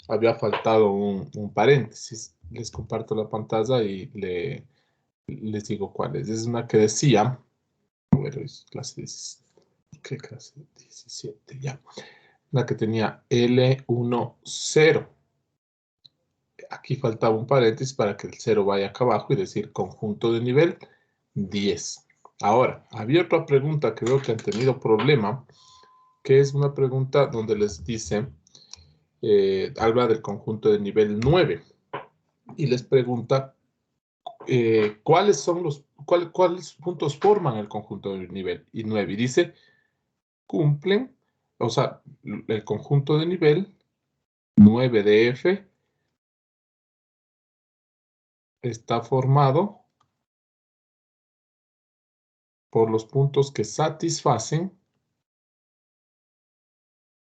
había faltado un paréntesis. Les comparto la pantalla y les digo cuál es. Es una que decía, bueno, es clase 17, ¿qué clase? 17, ya. La que tenía L10. Aquí faltaba un paréntesis para que el 0 vaya acá abajo y decir conjunto de nivel 10. Ahora, había otra pregunta que veo que han tenido problema, que es una pregunta donde les dice, habla del conjunto de nivel 9 y les pregunta cuáles puntos forman el conjunto de nivel y 9. Y dice, cumplen, o sea, el conjunto de nivel 9 de F está formado por los puntos que satisfacen,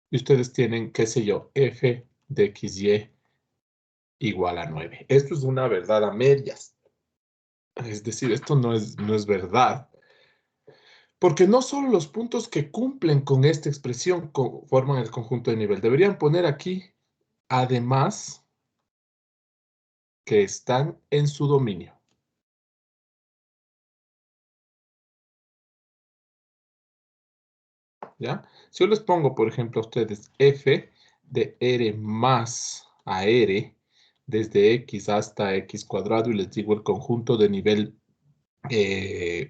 y ustedes tienen, qué sé yo, F de XY igual a 9. Esto es una verdad a medias. Es decir, esto no es verdad. Porque no solo los puntos que cumplen con esta expresión forman el conjunto de nivel. Deberían poner aquí, además, que están en su dominio. ¿Ya? Si yo les pongo, por ejemplo, a ustedes f de r más a r, desde x hasta x cuadrado, y les digo el conjunto de nivel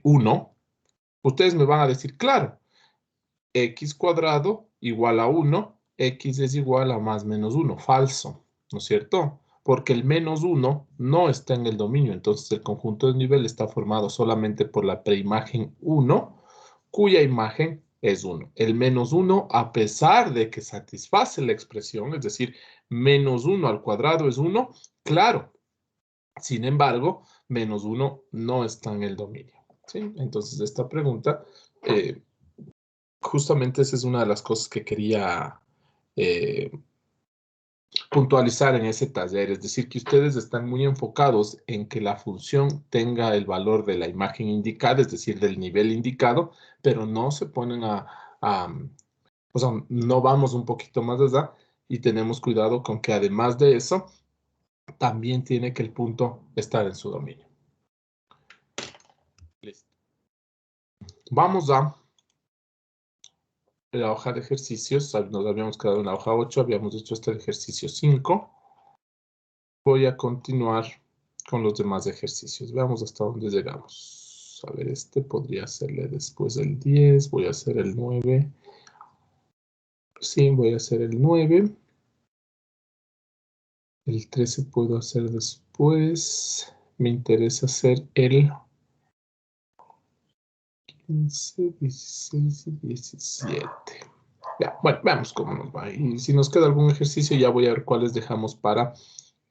1, ustedes me van a decir, claro, x cuadrado igual a 1, x es igual a más menos 1. Falso, ¿no es cierto? Porque el menos 1 no está en el dominio, entonces el conjunto de nivel está formado solamente por la preimagen 1, cuya imagen es 1. El menos 1, a pesar de que satisface la expresión, es decir, menos 1 al cuadrado es 1, claro. Sin embargo, menos 1 no está en el dominio. ¿Sí? Entonces, esta pregunta, justamente esa es una de las cosas que quería puntualizar en ese taller, es decir, que ustedes están muy enfocados en que la función tenga el valor de la imagen indicada, es decir, del nivel indicado, pero no se ponen o sea, no vamos un poquito más allá y tenemos cuidado con que además de eso, también tiene que el punto estar en su dominio. Listo. Vamos a la hoja de ejercicios. Nos habíamos quedado en la hoja 8, habíamos hecho hasta el ejercicio 5. Voy a continuar con los demás ejercicios. Veamos hasta dónde llegamos. A ver, este podría hacerle después del 10. Voy a hacer el 9. Sí, voy a hacer el 9. El 13 puedo hacer después. Me interesa hacer el 15, 16 y 17. Ya, bueno, veamos cómo nos va. Y si nos queda algún ejercicio, ya voy a ver cuáles dejamos para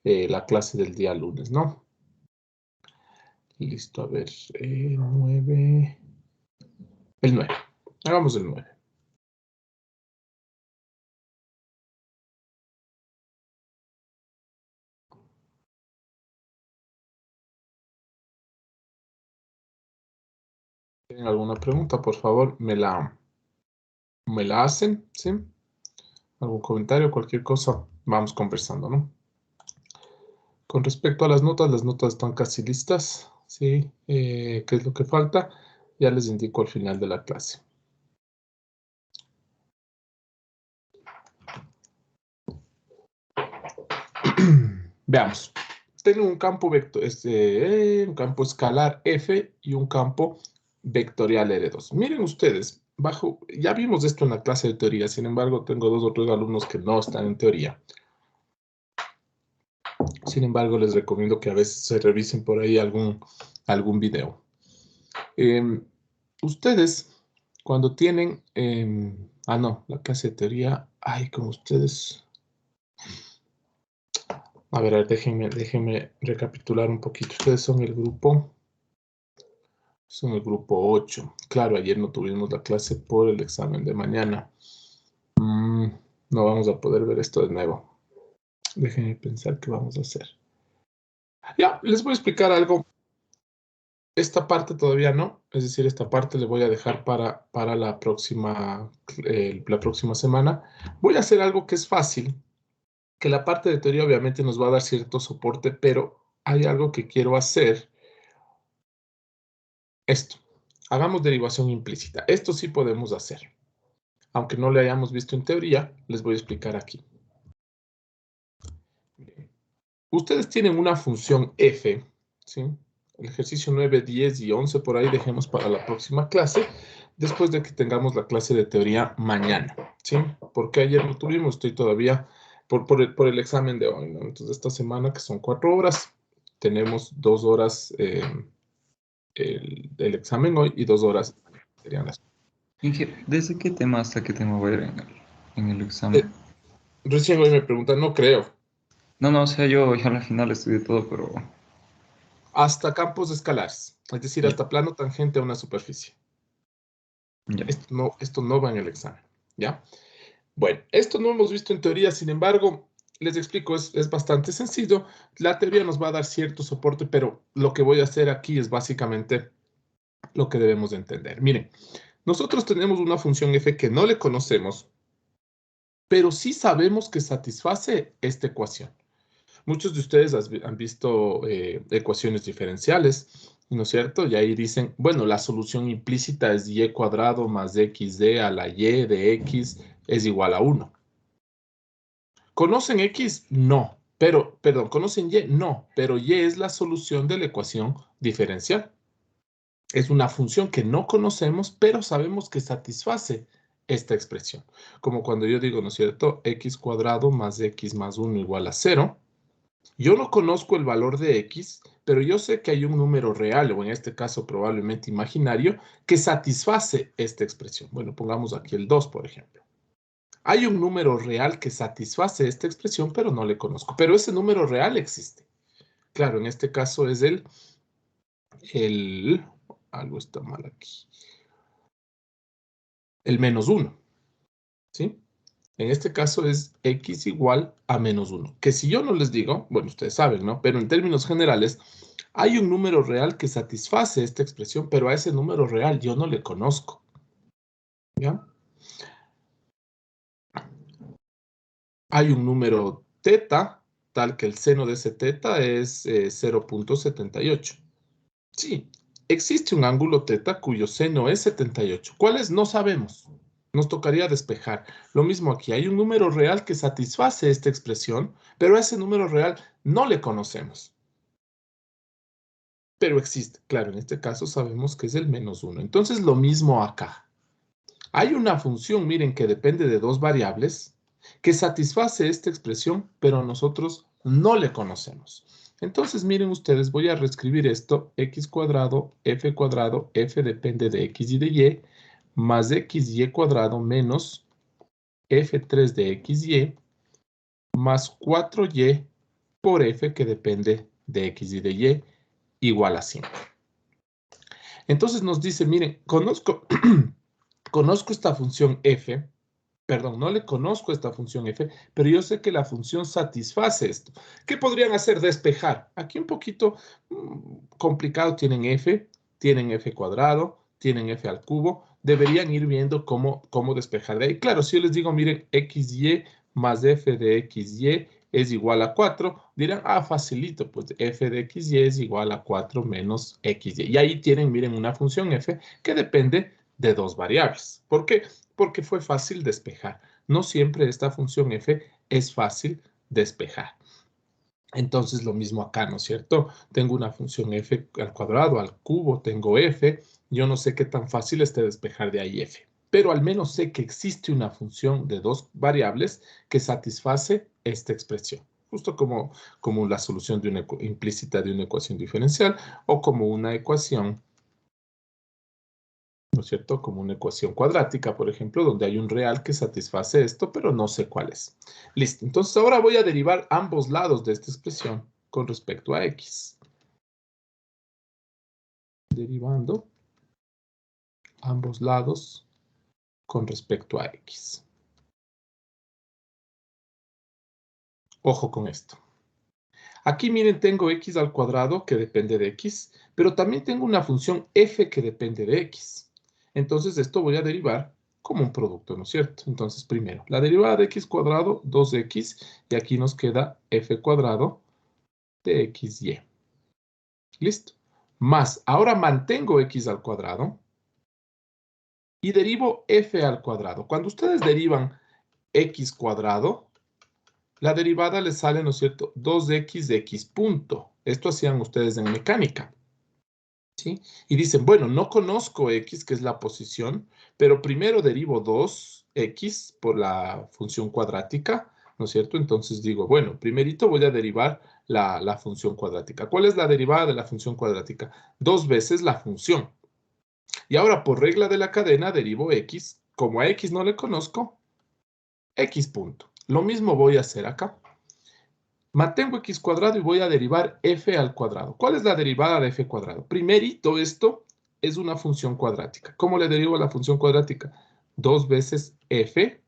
la clase del día lunes, ¿no? Listo, a ver, 9. El 9. Hagamos el 9. ¿Tienen alguna pregunta? Por favor, me la hacen, ¿sí? ¿Algún comentario, cualquier cosa? Vamos conversando, ¿no? Con respecto a las notas están casi listas, ¿sí? ¿Qué es lo que falta? Ya les indico al final de la clase. Veamos. Tengo un campo un campo escalar F y un campo vectorial R2. Miren ustedes, ya vimos esto en la clase de teoría, sin embargo, tengo 2 o 3 alumnos que no están en teoría. Sin embargo, les recomiendo que a veces se revisen por ahí algún video. Ustedes, cuando tienen... no, la clase de teoría, como ustedes... A ver, déjenme recapitular un poquito. Ustedes son el grupo 8. Claro, ayer no tuvimos la clase por el examen de mañana. No vamos a poder ver esto de nuevo. Déjenme pensar qué vamos a hacer. Ya, les voy a explicar algo. Esta parte todavía no. Es decir, esta parte le voy a dejar para la próxima semana. Voy a hacer algo que es fácil. que la parte de teoría obviamente nos va a dar cierto soporte, pero hay algo que quiero hacer. Esto. Hagamos derivación implícita. Esto sí podemos hacer. Aunque no lo hayamos visto en teoría, les voy a explicar aquí. Ustedes tienen una función f, ¿sí? El ejercicio 9, 10 y 11 por ahí dejemos para la próxima clase, después de que tengamos la clase de teoría mañana, ¿sí? Porque ayer no tuvimos, estoy todavía por el examen de hoy, ¿no? Entonces esta semana, que son 4 horas, tenemos 2 horas el examen hoy y 2 horas serían las. Inge, ¿desde qué tema hasta qué tema voy a ir en el examen? Eh, Recién hoy me preguntan, no creo, No, no, o sea, yo a la final estudié todo, pero hasta campos escalares, es decir, ya, hasta plano tangente a una superficie. ya. Esto no va en el examen, ¿ya? Bueno, esto no hemos visto en teoría, sin embargo, les explico, es bastante sencillo. La teoría nos va a dar cierto soporte, pero lo que voy a hacer aquí es básicamente lo que debemos de entender. Miren, nosotros tenemos una función f que no le conocemos, pero sí sabemos que satisface esta ecuación. Muchos de ustedes han visto ecuaciones diferenciales, ¿no es cierto? Y ahí dicen, bueno, la solución implícita es y cuadrado más xd a la y de x es igual a 1. ¿Conocen x? No. Perdón, ¿conocen y? No, pero y es la solución de la ecuación diferencial. Es una función que no conocemos, pero sabemos que satisface esta expresión. Como cuando yo digo, ¿no es cierto? X cuadrado más x más 1 igual a 0. Yo no conozco el valor de x, pero yo sé que hay un número real, o en este caso probablemente imaginario, que satisface esta expresión. Bueno, pongamos aquí el 2, por ejemplo. Hay un número real que satisface esta expresión, pero no le conozco. Pero ese número real existe. Claro, en este caso es algo está mal aquí. El menos 1, ¿sí? En este caso es x igual a menos 1. Que si yo no les digo, bueno, ustedes saben, ¿no? Pero en términos generales, hay un número real que satisface esta expresión, pero a ese número real yo no le conozco. ¿Ya? Hay un número teta, tal que el seno de ese teta es 0.78. Sí, existe un ángulo teta cuyo seno es 78. ¿Cuál es? No sabemos. Nos tocaría despejar. Lo mismo aquí, hay un número real que satisface esta expresión, pero a ese número real no le conocemos. Pero existe. Claro, en este caso sabemos que es el menos 1. Entonces, lo mismo acá. Hay una función, miren, que depende de dos variables, que satisface esta expresión, pero nosotros no le conocemos. Entonces, miren ustedes, voy a reescribir esto, x cuadrado, f depende de x y de y, más xy cuadrado menos f3 de xy, más 4y por f que depende de x y de y, igual a 5. Entonces nos dice, miren, conozco esta función f, perdón, no le conozco esta función f, pero yo sé que la función satisface esto. ¿Qué podrían hacer? Despejar. Aquí un poquito complicado, tienen f cuadrado, tienen f al cubo. Deberían ir viendo cómo despejar de ahí. Claro, si yo les digo, miren, xy más f de xy es igual a 4, dirán, facilito, pues f de xy es igual a 4 menos xy. Y ahí tienen, miren, una función f que depende de dos variables. ¿Por qué? Porque fue fácil despejar. No siempre esta función f es fácil despejar. Entonces lo mismo acá, ¿no es cierto? Tengo una función f al cuadrado, al cubo, tengo f. Yo no sé qué tan fácil esté despejar de ahí f. Pero al menos sé que existe una función de dos variables que satisface esta expresión. Justo como la solución de una implícita de una ecuación diferencial o como una ecuación, ¿no es cierto? Como una ecuación cuadrática, por ejemplo, donde hay un real que satisface esto, pero no sé cuál es. Listo. Entonces ahora voy a derivar ambos lados de esta expresión con respecto a x. Derivando ambos lados con respecto a x. Ojo con esto. Aquí miren, tengo x al cuadrado que depende de x, pero también tengo una función f que depende de x. Entonces esto voy a derivar como un producto, ¿no es cierto? Entonces, primero, la derivada de x cuadrado, 2x, y aquí nos queda f cuadrado de xy. ¿Listo? Más, ahora mantengo x al cuadrado y derivo f al cuadrado. Cuando ustedes derivan x cuadrado, la derivada les sale, ¿no es cierto?, 2x de x punto. Esto hacían ustedes en mecánica. ¿Sí? Y dicen, bueno, no conozco x, que es la posición, pero primero derivo 2x por la función cuadrática, ¿no es cierto? Entonces digo, bueno, primerito voy a derivar la función cuadrática. ¿Cuál es la derivada de la función cuadrática? 2 veces la función. Y ahora, por regla de la cadena, derivo x. Como a x no le conozco, x punto. Lo mismo voy a hacer acá. Mantengo x cuadrado y voy a derivar f al cuadrado. ¿Cuál es la derivada de f cuadrado? Primerito, esto es una función cuadrática. ¿Cómo le derivo a la función cuadrática? 2 veces f.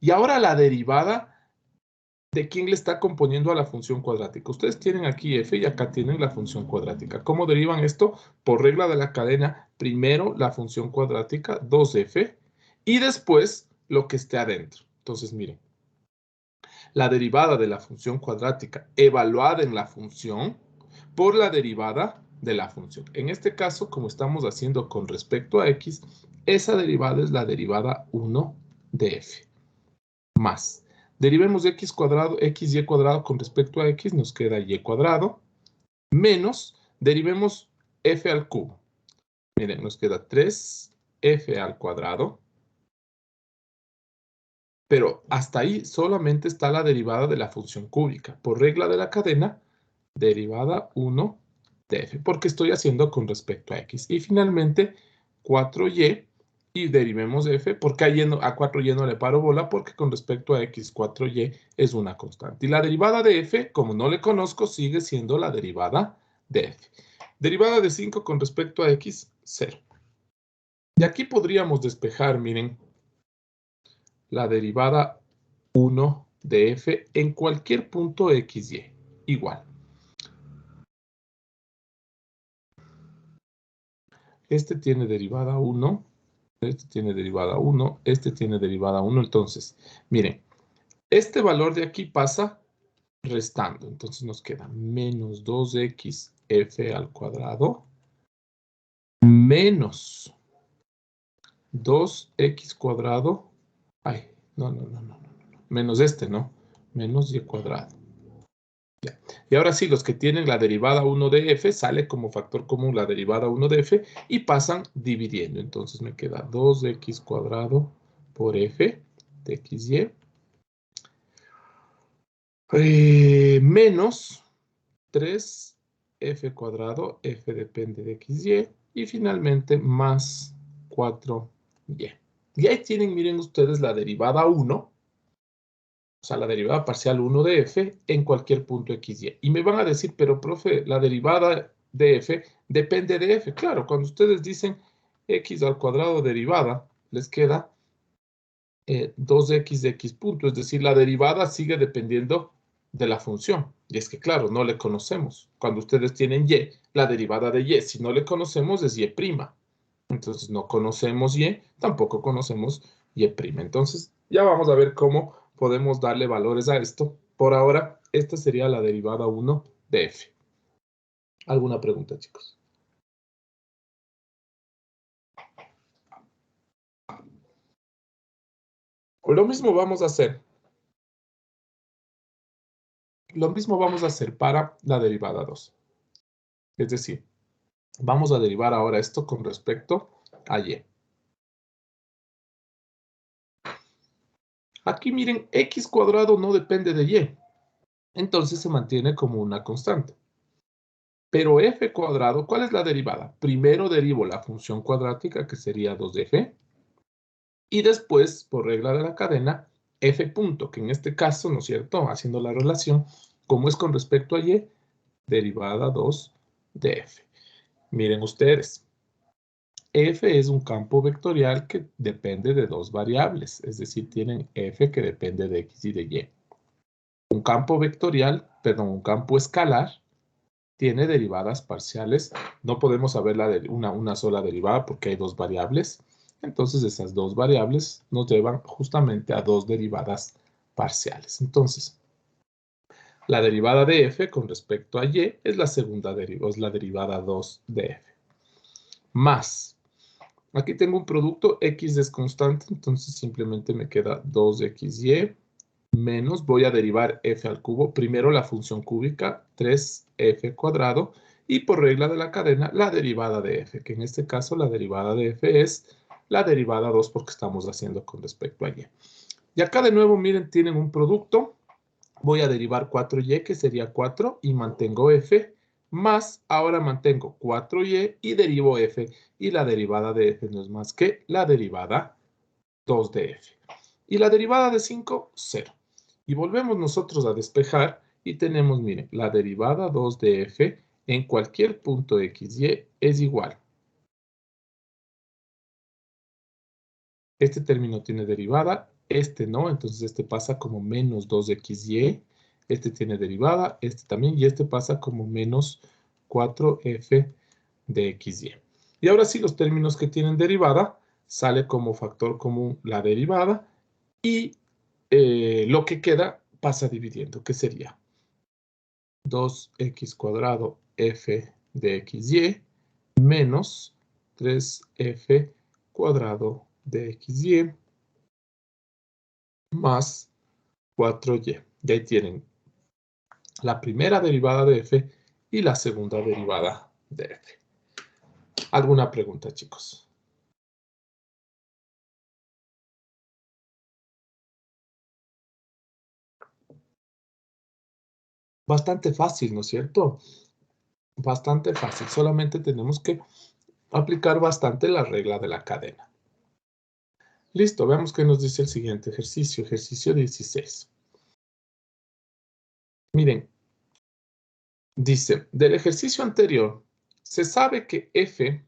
Y ahora la derivada de quién le está componiendo a la función cuadrática. Ustedes tienen aquí f y acá tienen la función cuadrática. ¿Cómo derivan esto? Por regla de la cadena, primero la función cuadrática, 2f, y después lo que esté adentro. Entonces, miren. La derivada de la función cuadrática evaluada en la función por la derivada de la función. En este caso, como estamos haciendo con respecto a x, esa derivada es la derivada 1 de f. Más, derivemos x cuadrado, xy cuadrado con respecto a x, nos queda y cuadrado, menos, derivemos f al cubo. Miren, nos queda 3f al cuadrado. Pero hasta ahí solamente está la derivada de la función cúbica. Por regla de la cadena, derivada 1 de f, porque estoy haciendo con respecto a x. Y finalmente, 4y, y derivemos f, porque a 4y no le paro bola, porque con respecto a x, 4y es una constante. Y la derivada de f, como no le conozco, sigue siendo la derivada de f. Derivada de 5 con respecto a x, 0. Y aquí podríamos despejar, miren, la derivada 1 de f en cualquier punto xy. Igual. Este tiene derivada 1, este tiene derivada 1, este tiene derivada 1. Entonces, miren, este valor de aquí pasa restando. Entonces nos queda menos 2x f al cuadrado menos 2x cuadrado. Ay, no. Menos este, ¿no? Menos y cuadrado. Ya. Y ahora sí, los que tienen la derivada 1 de f, sale como factor común la derivada 1 de f y pasan dividiendo. Entonces me queda 2x cuadrado por f de xy menos 3f cuadrado, f depende de xy, y finalmente más 4y. Y ahí tienen, miren ustedes, la derivada 1. O sea, la derivada parcial 1 de f en cualquier punto xy. Y me van a decir, pero profe, la derivada de f depende de f. Claro, cuando ustedes dicen x al cuadrado derivada, les queda 2x de x punto. Es decir, la derivada sigue dependiendo de la función. Y es que, claro, no le conocemos. Cuando ustedes tienen y, la derivada de y, si no le conocemos, es y'. Entonces, no conocemos y, tampoco conocemos y'. Entonces, ya vamos a ver cómo podemos darle valores a esto. Por ahora, esta sería la derivada 1 de f. ¿Alguna pregunta, chicos? Lo mismo vamos a hacer. Lo mismo vamos a hacer para la derivada 2. Es decir, vamos a derivar ahora esto con respecto a y. Aquí miren, x cuadrado no depende de y. Entonces se mantiene como una constante. Pero f cuadrado, ¿cuál es la derivada? Primero derivo la función cuadrática, que sería 2f. Y después, por regla de la cadena, f punto, que en este caso, ¿no es cierto? Haciendo la relación, como es con respecto a y, derivada 2 de f. Miren ustedes. F es un campo vectorial que depende de dos variables, es decir, tienen f que depende de x y de y. Un campo vectorial, perdón, un campo escalar, tiene derivadas parciales. No podemos saber una sola derivada porque hay dos variables. Entonces esas dos variables nos llevan justamente a dos derivadas parciales. Entonces, la derivada de f con respecto a y es la segunda derivada, es la derivada 2 de f. Más, aquí tengo un producto, x es constante, entonces simplemente me queda 2xy menos, voy a derivar f al cubo, primero la función cúbica, 3f cuadrado, y por regla de la cadena, la derivada de f, que en este caso la derivada de f es la derivada 2 porque estamos haciendo con respecto a y. Y acá de nuevo, miren, tienen un producto, voy a derivar 4y, que sería 4, y mantengo f, más, ahora mantengo 4y y derivo f, y la derivada de f no es más que la derivada 2 de f. Y la derivada de 5, 0. Y volvemos nosotros a despejar y tenemos, miren, la derivada 2 de f en cualquier punto xy es igual. Este término tiene derivada, este no, entonces este pasa como menos 2xy. Este tiene derivada, este también, y este pasa como menos 4f de xy. Y ahora sí, los términos que tienen derivada, sale como factor común la derivada, y lo que queda pasa dividiendo, que sería 2x cuadrado f de xy menos 3f cuadrado de xy más 4y. Y ahí tienen la primera derivada de f y la segunda derivada de f. ¿Alguna pregunta, chicos? Bastante fácil, ¿no es cierto? Bastante fácil. Solamente tenemos que aplicar bastante la regla de la cadena. Listo, veamos qué nos dice el siguiente ejercicio. Ejercicio 16. Miren, dice, del ejercicio anterior, se sabe que f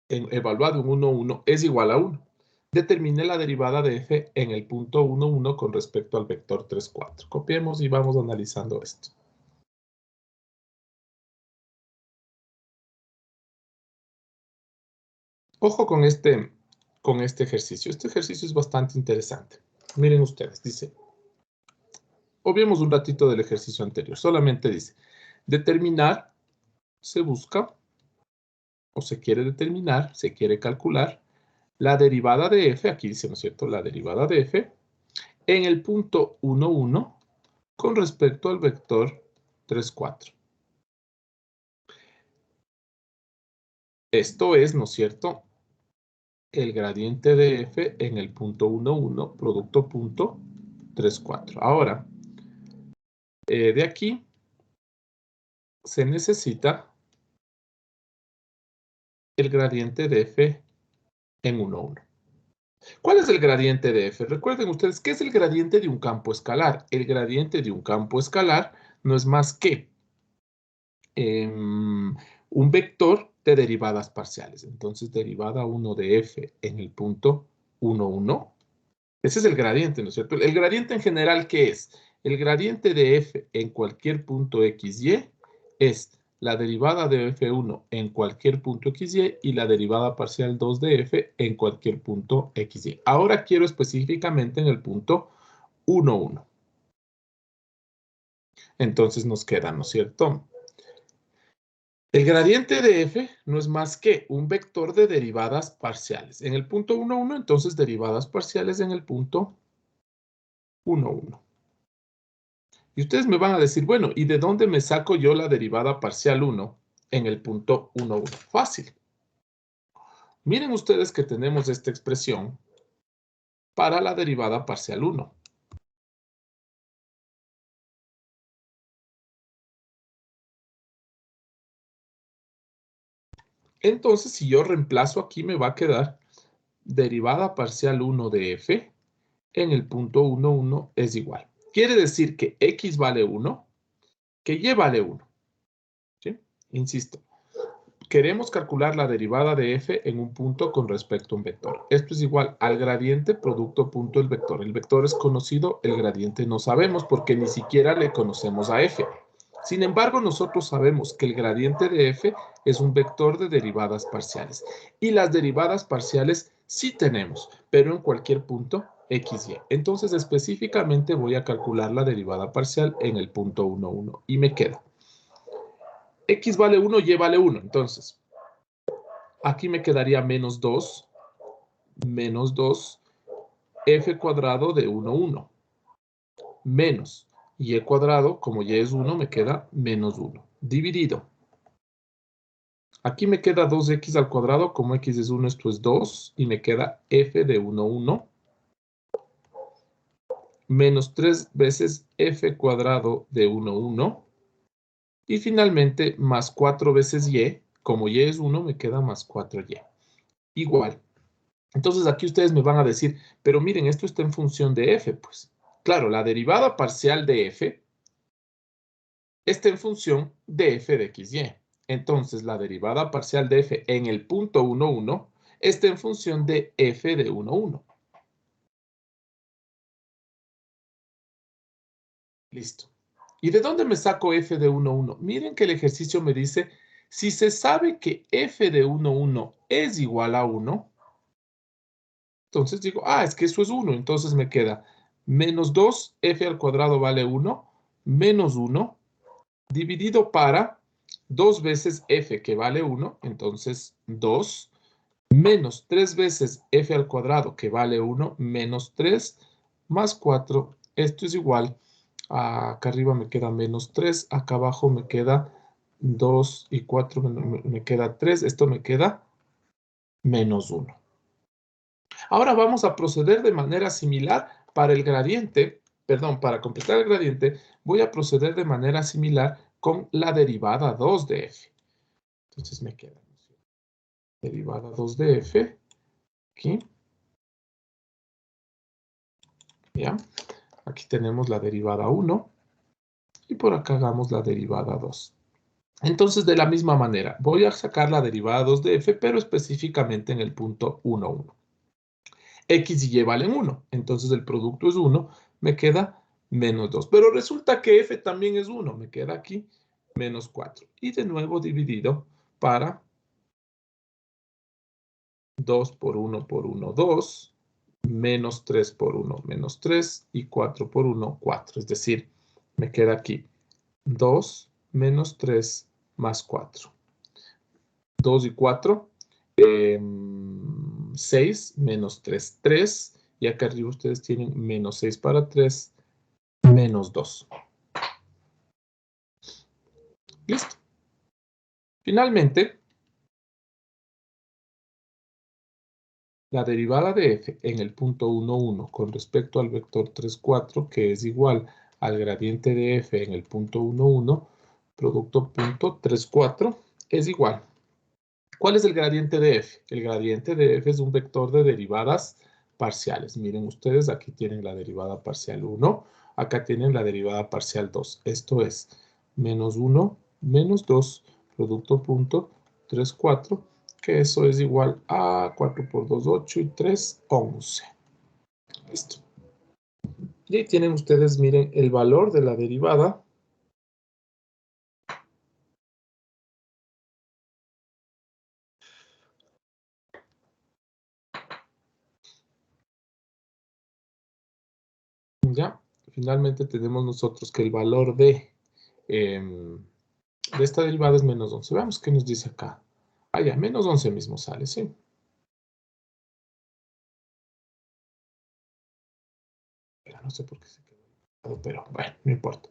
evaluado en 1, 1 es igual a 1. Determine la derivada de f en el punto 1, 1 con respecto al vector 3, 4. Copiemos y vamos analizando esto. Ojo con este ejercicio. Este ejercicio es bastante interesante. Miren ustedes, dice, obviemos un ratito del ejercicio anterior. Solamente dice, determinar, se busca, o se quiere determinar, se quiere calcular, la derivada de f, aquí dice, ¿no es cierto?, la derivada de f, en el punto 1, 1, con respecto al vector 3, 4. Esto es, ¿no es cierto?, el gradiente de f en el punto 1, 1, producto punto 3, 4. Ahora, de aquí se necesita el gradiente de f en 1, 1. ¿Cuál es el gradiente de f? Recuerden ustedes, ¿qué es el gradiente de un campo escalar? El gradiente de un campo escalar no es más que un vector de derivadas parciales. Entonces, derivada 1 de f en el punto 1, 1. Ese es el gradiente, ¿no es cierto? El gradiente en general, ¿qué es? El gradiente de f en cualquier punto xy es la derivada de f1 en cualquier punto xy y la derivada parcial 2 de f en cualquier punto xy. Ahora quiero específicamente en el punto 1, 1. Entonces nos queda, ¿no es cierto? El gradiente de f no es más que un vector de derivadas parciales. En el punto 1, 1, entonces derivadas parciales en el punto 1, 1. Y ustedes me van a decir, bueno, ¿y de dónde me saco yo la derivada parcial 1 en el punto 1, 1? Fácil. Miren ustedes que tenemos esta expresión para la derivada parcial 1. Entonces, si yo reemplazo aquí, me va a quedar derivada parcial 1 de f en el punto 1, 1 es igual. Quiere decir que x vale 1, que y vale 1. ¿Sí? Insisto, queremos calcular la derivada de f en un punto con respecto a un vector. Esto es igual al gradiente producto punto el vector. El vector es conocido, el gradiente no sabemos porque ni siquiera le conocemos a f. Sin embargo, nosotros sabemos que el gradiente de f es un vector de derivadas parciales. Y las derivadas parciales sí tenemos, pero en cualquier punto x, y. Entonces, específicamente voy a calcular la derivada parcial en el punto 1, 1. Y me queda x vale 1, y vale 1. Entonces, aquí me quedaría menos 2 f cuadrado de 1, 1. Menos y cuadrado, como y es 1, me queda menos 1. Dividido. Aquí me queda 2x al cuadrado, como x es 1, esto es 2, y me queda f de 1, 1, menos 3 veces f cuadrado de 1, 1, y finalmente más 4 veces y, como y es 1, me queda más 4y. Igual. Entonces aquí ustedes me van a decir, pero miren, esto está en función de f, pues. Claro, la derivada parcial de f está en función de f de x, y. Entonces, la derivada parcial de f en el punto 1, 1 está en función de f de 1, 1. Listo. ¿Y de dónde me saco f de 1, 1? Miren que el ejercicio me dice, si se sabe que f de 1, 1 es igual a 1, entonces digo, es que eso es 1. Entonces me queda menos 2, f al cuadrado vale 1, menos 1, dividido para 2 veces f que vale 1, entonces 2, menos 3 veces f al cuadrado que vale 1, menos 3, más 4. Esto es igual, acá arriba me queda menos 3, acá abajo me queda 2 y 4, me queda 3, esto me queda menos 1. Ahora vamos a proceder de manera similar para el gradiente, perdón, para completar el gradiente, voy a proceder de manera similar con la derivada 2 de f. Entonces me queda derivada 2 de f, aquí. ¿Ya? Aquí tenemos la derivada 1 y por acá hagamos la derivada 2. Entonces, de la misma manera, voy a sacar la derivada 2 de f, pero específicamente en el punto 1, 1. X y y valen 1, entonces el producto es 1, me queda menos 2. Pero resulta que f también es 1, me queda aquí menos 4. Y de nuevo dividido para 2 por 1 por 1, 2, menos 3 por 1, menos 3, y 4 por 1, 4. Es decir, me queda aquí 2 menos 3 más 4. 2 y 4, 6 menos 3, 3. Y acá arriba ustedes tienen menos 6 para 3, menos 2. Listo. Finalmente, la derivada de f en el punto 1, 1 con respecto al vector 3, 4, que es igual al gradiente de f en el punto 1, 1, producto punto 3, 4, es igual. ¿Cuál es el gradiente de f? El gradiente de f es un vector de derivadas parciales. Miren ustedes, aquí tienen la derivada parcial 1, acá tienen la derivada parcial 2. Esto es menos 1, menos 2, producto punto 3, 4, que eso es igual a 4 por 2, 8 y 3, 11. Listo. Y ahí tienen ustedes, miren, el valor de la derivada. Ya, finalmente tenemos nosotros que el valor de esta derivada es menos 11. Veamos qué nos dice acá. Ya, menos 11 mismo sale, ¿sí? Pero no sé por qué se quedó, pero bueno, no importa.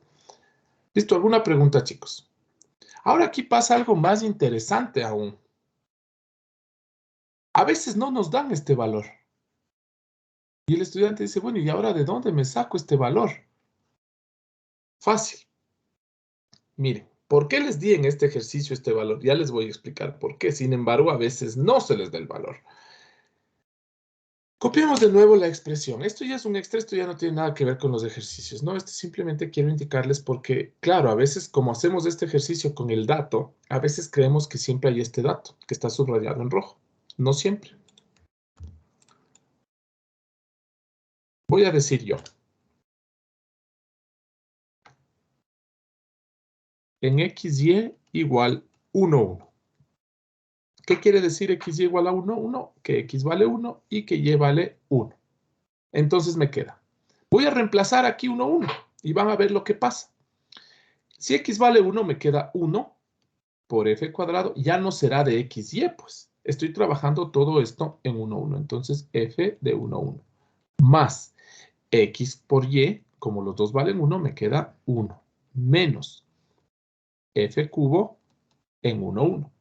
Listo, ¿alguna pregunta, chicos? Ahora aquí pasa algo más interesante aún. A veces no nos dan este valor. Y el estudiante dice, bueno, ¿y ahora de dónde me saco este valor? Fácil. Miren, ¿por qué les di en este ejercicio este valor? Ya les voy a explicar por qué. Sin embargo, a veces no se les da el valor. Copiemos de nuevo la expresión. Esto ya es un extra, esto ya no tiene nada que ver con los ejercicios, ¿no? Simplemente quiero indicarles porque, claro, a veces como hacemos este ejercicio con el dato, a veces creemos que siempre hay este dato, que está subrayado en rojo. No siempre. Voy a decir yo. en XY igual 1, 1. ¿Qué quiere decir XY igual a 1, 1? Que X vale 1 y que Y vale 1. Entonces me queda. Voy a reemplazar aquí 1, 1 y van a ver lo que pasa. Si X vale 1, me queda 1 por F cuadrado. Ya no será de XY, pues. Estoy trabajando todo esto en 1, 1. Entonces, F de 1, 1. Más X por Y, como los dos valen 1, me queda 1. Menos F cubo en 1, 1.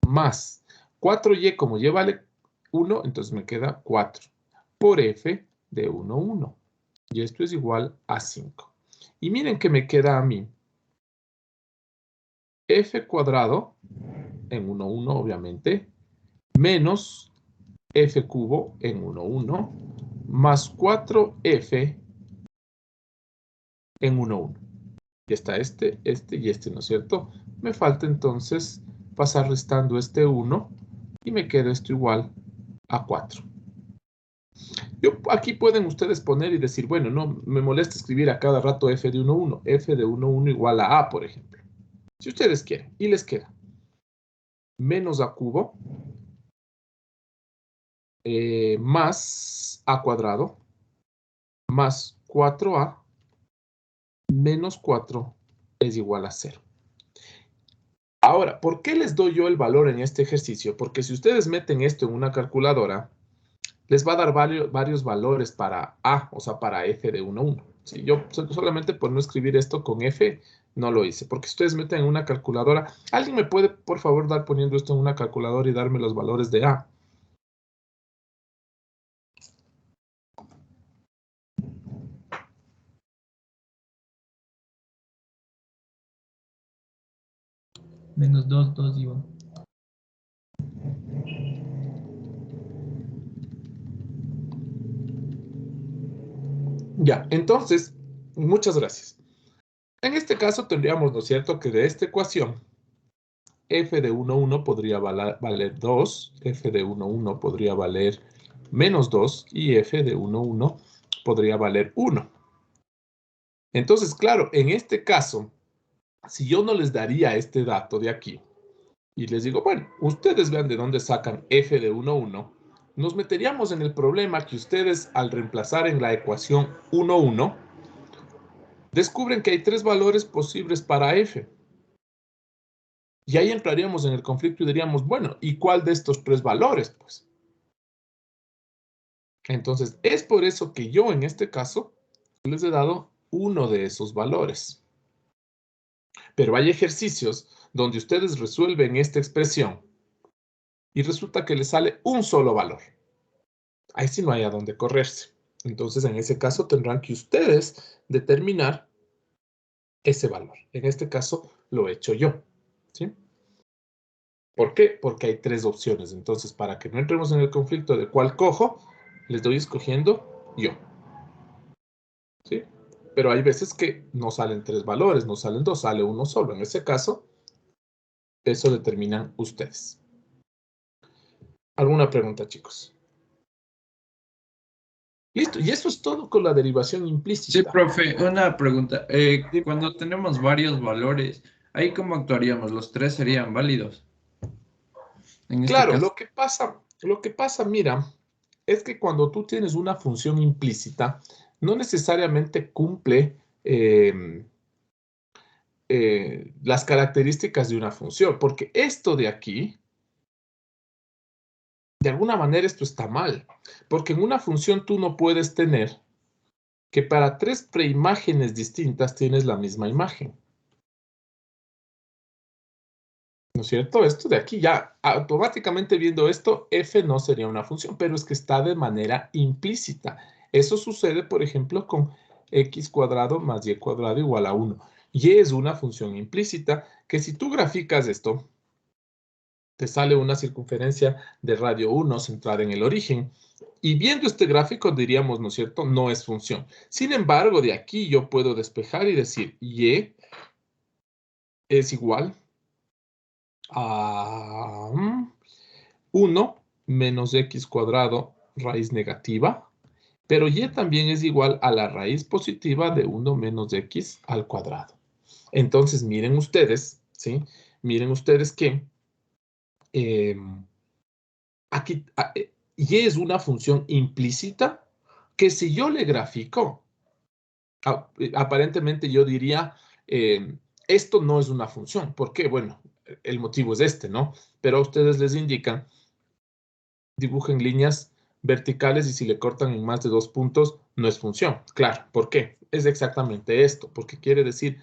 Más 4Y, como Y vale 1, entonces me queda 4. Por F de 1, 1. Y esto es igual a 5. Y miren que me queda a mí F cuadrado en 1, 1, obviamente, menos F cubo en 1, 1, más 4F en 1, 1. Y está este y este, ¿no es cierto? Me falta entonces pasar restando este 1 y me queda esto igual a 4. Aquí pueden ustedes poner y decir, bueno, no me molesta escribir a cada rato F de 1, 1. F de 1, 1 igual a A, por ejemplo. Si ustedes quieren. Y les queda menos A cubo más A cuadrado más 4A menos 4 es igual a 0. Ahora, ¿por qué les doy yo el valor en este ejercicio? Porque si ustedes meten esto en una calculadora, les va a dar varios valores para A, o sea, para F de 1, 1. Si yo solamente por no escribir esto con F, no lo hice. Porque si ustedes meten en una calculadora, ¿alguien me puede, por favor, dar poniendo esto en una calculadora y darme los valores de A? Menos 2, 2 y 1. Ya, entonces, muchas gracias. En este caso tendríamos, ¿no es cierto?, que de esta ecuación, F de 1, 1 podría valer 2, F de 1, 1 podría valer menos 2 y F de 1, 1 podría valer 1. Entonces, claro, en este caso, si yo no les daría este dato de aquí y les digo, bueno, ustedes vean de dónde sacan F de 1, 1, nos meteríamos en el problema que ustedes al reemplazar en la ecuación 1, 1, descubren que hay 3 valores posibles para F. Y ahí entraríamos en el conflicto y diríamos, bueno, ¿y cuál de estos 3 valores? Pues. Entonces, es por eso que yo en este caso les he dado uno de esos valores. Pero hay ejercicios donde ustedes resuelven esta expresión y resulta que les sale un solo valor. Ahí sí no hay a dónde correrse. Entonces, en ese caso tendrán que ustedes determinar ese valor. En este caso, lo he hecho yo. ¿Sí? ¿Por qué? Porque hay 3 opciones. Entonces, para que no entremos en el conflicto de cuál cojo, les doy escogiendo yo. ¿Sí? Pero hay veces que no salen 3 valores, no salen 2, sale uno solo. En ese caso, eso determinan ustedes. ¿Alguna pregunta, chicos? Listo, y eso es todo con la derivación implícita. Sí, profe, una pregunta. Cuando tenemos varios valores, ¿ahí cómo actuaríamos? ¿Los 3 serían válidos? En este Claro, caso. lo que pasa, mira, es que cuando tú tienes una función implícita, no necesariamente cumple las características de una función, porque esto de aquí, de alguna manera esto está mal, porque en una función tú no puedes tener que para 3 preimágenes distintas tienes la misma imagen. ¿No es cierto? Esto de aquí ya, automáticamente viendo esto, f no sería una función, pero es que está de manera implícita. Eso sucede, por ejemplo, con x cuadrado más y cuadrado igual a 1. Y es una función implícita que si tú graficas esto, te sale una circunferencia de radio 1 centrada en el origen. Y viendo este gráfico diríamos, ¿no es cierto?, no es función. Sin embargo, de aquí yo puedo despejar y decir y es igual a 1 menos x cuadrado raíz negativa, pero y también es igual a la raíz positiva de 1 menos x al cuadrado. Entonces, miren ustedes, ¿sí? Miren ustedes que aquí y es una función implícita que si yo le grafico, aparentemente yo diría, esto no es una función. ¿Por qué? Bueno, el motivo es este, ¿no? Pero a ustedes les indican, dibujen líneas verticales y si le cortan en más de 2 puntos, no es función. Claro, ¿por qué? Es exactamente esto, porque quiere decir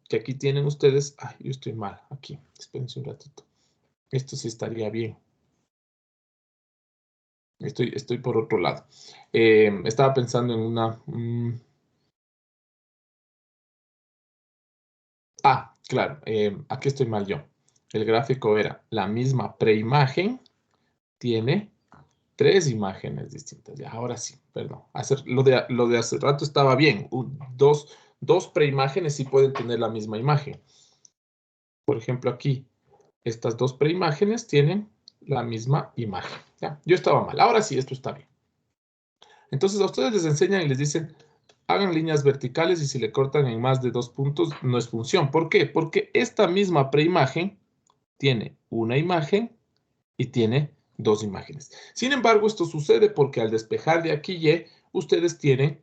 que aquí tienen ustedes, ay, yo estoy mal aquí, espérense un ratito. Esto sí estaría bien. Estoy por otro lado. Estaba pensando en una... claro, aquí estoy mal yo. El gráfico era la misma preimagen, tiene 3 imágenes distintas. Ya, ahora sí, perdón. Lo de hace rato estaba bien. Dos preimágenes sí pueden tener la misma imagen. Por ejemplo, aquí, estas 2 preimágenes tienen la misma imagen. Ya, yo estaba mal. Ahora sí, esto está bien. Entonces, a ustedes les enseñan y les dicen, hagan líneas verticales y si le cortan en más de 2 puntos, no es función. ¿Por qué? Porque esta misma preimagen tiene una imagen y tiene 2 imágenes. Sin embargo, esto sucede porque al despejar de aquí Y, ustedes tienen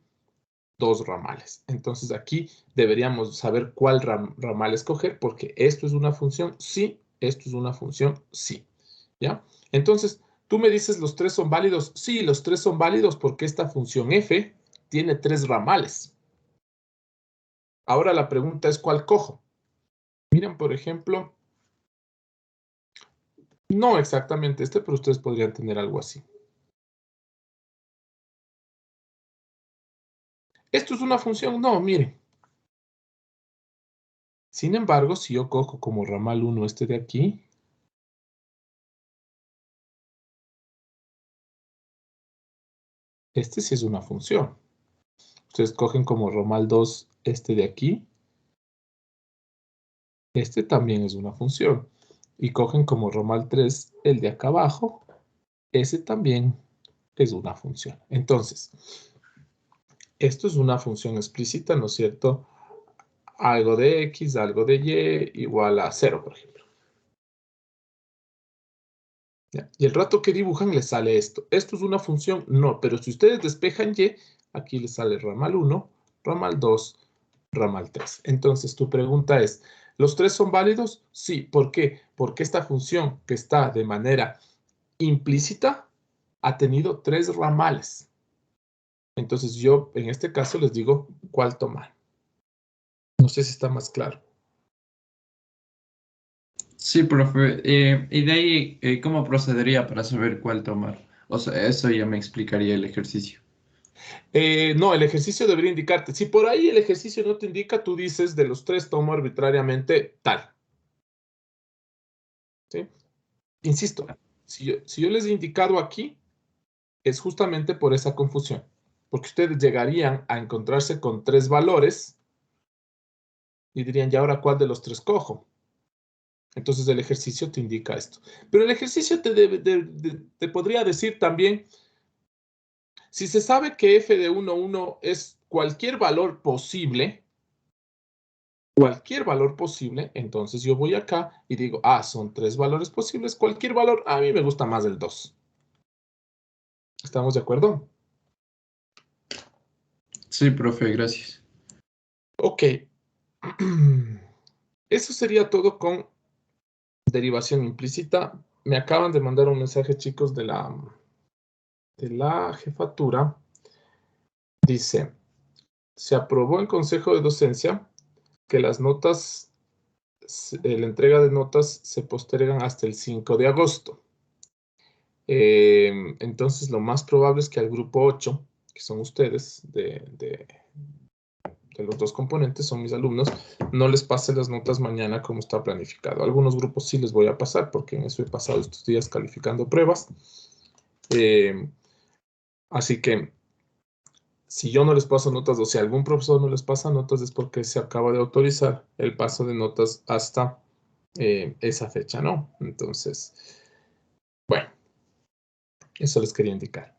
2 ramales. Entonces aquí deberíamos saber cuál ramal escoger porque esto es una función sí, esto es una función sí. ¿Ya? Entonces, tú me dices los 3 son válidos. Sí, los 3 son válidos porque esta función f tiene 3 ramales. Ahora la pregunta es ¿cuál cojo? Miren, por ejemplo, no exactamente este, pero ustedes podrían tener algo así. ¿Esto es una función? No, miren. Sin embargo, si yo cojo como ramal 1 este de aquí, este sí es una función. Ustedes cogen como ramal 2 este de aquí, este también es una función. Y cogen como ramal 3 el de acá abajo, ese también es una función. Entonces, esto es una función explícita, ¿no es cierto? Algo de x, algo de y, igual a 0, por ejemplo. ¿Ya? Y el rato que dibujan les sale esto. ¿Esto es una función? No, pero si ustedes despejan y, aquí les sale ramal 1, ramal 2, ramal 3. Entonces, tu pregunta es, ¿los 3 son válidos? Sí. ¿Por qué? Porque esta función que está de manera implícita ha tenido 3 ramales. Entonces, yo en este caso les digo cuál tomar. No sé si está más claro. Sí, profe. Y de ahí, ¿cómo procedería para saber cuál tomar? O sea, eso ya me explicaría el ejercicio. No, el ejercicio debería indicarte. Si por ahí el ejercicio no te indica, tú dices de los 3 tomo arbitrariamente tal. ¿Sí? Insisto, si yo les he indicado aquí, es justamente por esa confusión. Porque ustedes llegarían a encontrarse con 3 valores y dirían, ¿y ahora cuál de los 3 cojo? Entonces el ejercicio te indica esto. Pero el ejercicio te podría decir también, si se sabe que f de 1, 1 es cualquier valor posible, entonces yo voy acá y digo, son 3 valores posibles, cualquier valor, a mí me gusta más el 2. ¿Estamos de acuerdo? Sí, profe, gracias. Ok. Eso sería todo con derivación implícita. Me acaban de mandar un mensaje, chicos, de la jefatura. Dice, se aprobó en Consejo de Docencia que las notas, la entrega de notas se postergan hasta el 5 de agosto. Entonces, lo más probable es que al grupo 8, que son ustedes, de los 2 componentes, son mis alumnos, no les pase las notas mañana como está planificado. A algunos grupos sí les voy a pasar, porque en eso he pasado estos días calificando pruebas. Así que, si yo no les paso notas, o si algún profesor no les pasa notas, es porque se acaba de autorizar el paso de notas hasta esa fecha, ¿no? Entonces, bueno, eso les quería indicar.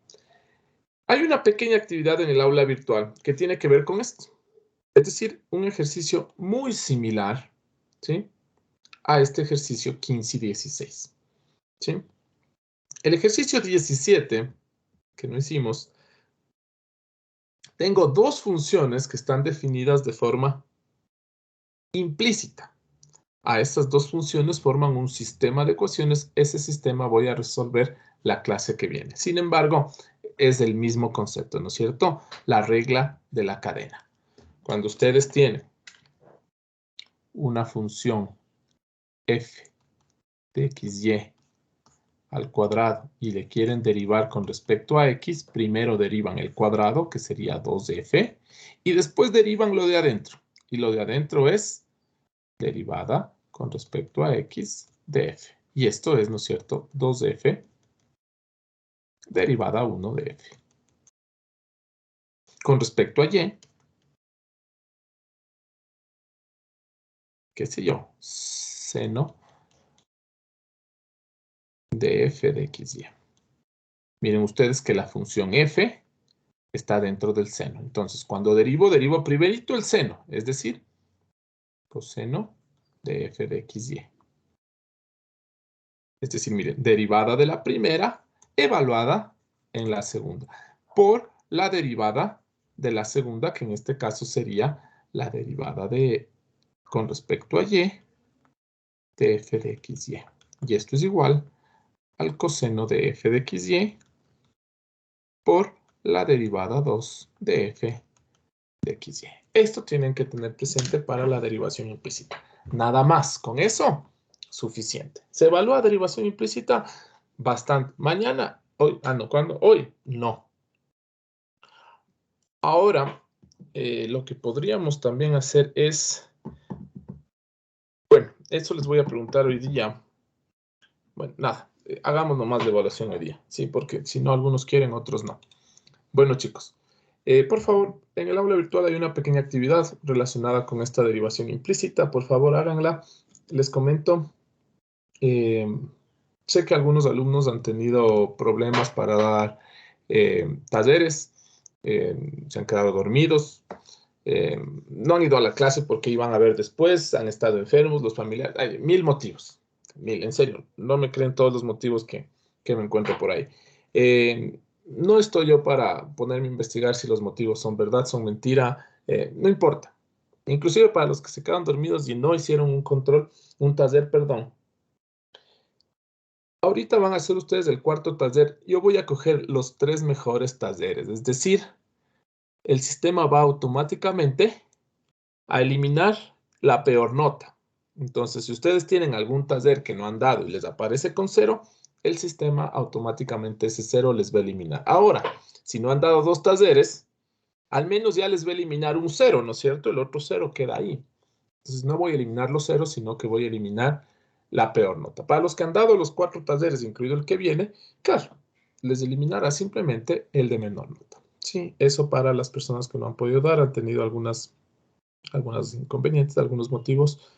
Hay una pequeña actividad en el aula virtual que tiene que ver con esto. Es decir, un ejercicio muy similar, ¿sí?, a este ejercicio 15 y 16. ¿Sí? El ejercicio 17, que no hicimos, tengo dos funciones que están definidas de forma implícita. A estas dos funciones forman un sistema de ecuaciones. Ese sistema voy a resolver la clase que viene. Sin embargo, es el mismo concepto, ¿no es cierto? La regla de la cadena. Cuando ustedes tienen una función f de xy al cuadrado y le quieren derivar con respecto a x, primero derivan el cuadrado, que sería 2f, y después derivan lo de adentro. Y lo de adentro es derivada con respecto a x de f. Y esto es, ¿no es cierto?, 2f derivada 1 de f. Con respecto a y, qué sé yo, seno de f de xy. Miren ustedes que la función f está dentro del seno. Entonces, cuando derivo primerito el seno, es decir, coseno de f de xy. Es decir, miren, derivada de la primera, evaluada en la segunda, por la derivada de la segunda, que en este caso sería la derivada de, con respecto a y, de f de xy. Y esto es igual al coseno de f de xy por la derivada 2 de f de xy. Esto tienen que tener presente para la derivación implícita. Nada más, con eso, suficiente. ¿Se evalúa derivación implícita? Bastante. Mañana, hoy, no, ¿cuándo? Hoy, no. Ahora, lo que podríamos también hacer es, bueno, eso les voy a preguntar hoy día. Bueno, nada, hagamos nomás la evaluación hoy día, ¿sí? Porque si no, algunos quieren, otros no. Bueno, chicos, por favor, en el aula virtual hay una pequeña actividad relacionada con esta derivación implícita. Por favor, háganla. Les comento, sé que algunos alumnos han tenido problemas para dar talleres, se han quedado dormidos, no han ido a la clase porque iban a ver después, han estado enfermos, los familiares, hay 1000 motivos. 1000, en serio, no me creen todos los motivos que me encuentro por ahí. No estoy yo para ponerme a investigar si los motivos son verdad, son mentira, no importa. Inclusive para los que se quedan dormidos y no hicieron un control, un taller, perdón. Ahorita van a hacer ustedes el cuarto taller. Yo voy a coger los 3 mejores talleres, es decir, el sistema va automáticamente a eliminar la peor nota. Entonces, si ustedes tienen algún taller que no han dado y les aparece con 0, el sistema automáticamente ese 0 les va a eliminar. Ahora, si no han dado 2 talleres, al menos ya les va a eliminar un 0, ¿no es cierto? El otro 0 queda ahí. Entonces, no voy a eliminar los 0, sino que voy a eliminar la peor nota. Para los que han dado los 4 talleres, incluido el que viene, claro, les eliminará simplemente el de menor nota. Sí, eso para las personas que no han podido dar, han tenido algunos inconvenientes, algunos motivos,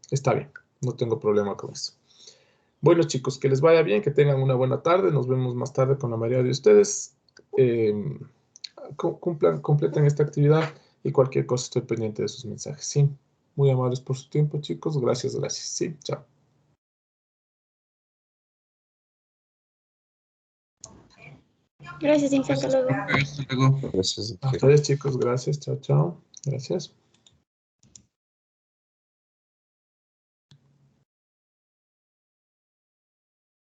está bien, no tengo problema con eso. Bueno, chicos, que les vaya bien, que tengan una buena tarde. Nos vemos más tarde con la mayoría de ustedes. Completen esta actividad y cualquier cosa estoy pendiente de sus mensajes. Sí, muy amables por su tiempo, chicos. Gracias, gracias. Sí, chao. Gracias, Infa. Hasta luego. Hasta luego. A ustedes, chicos, gracias. Chao, chao. Gracias.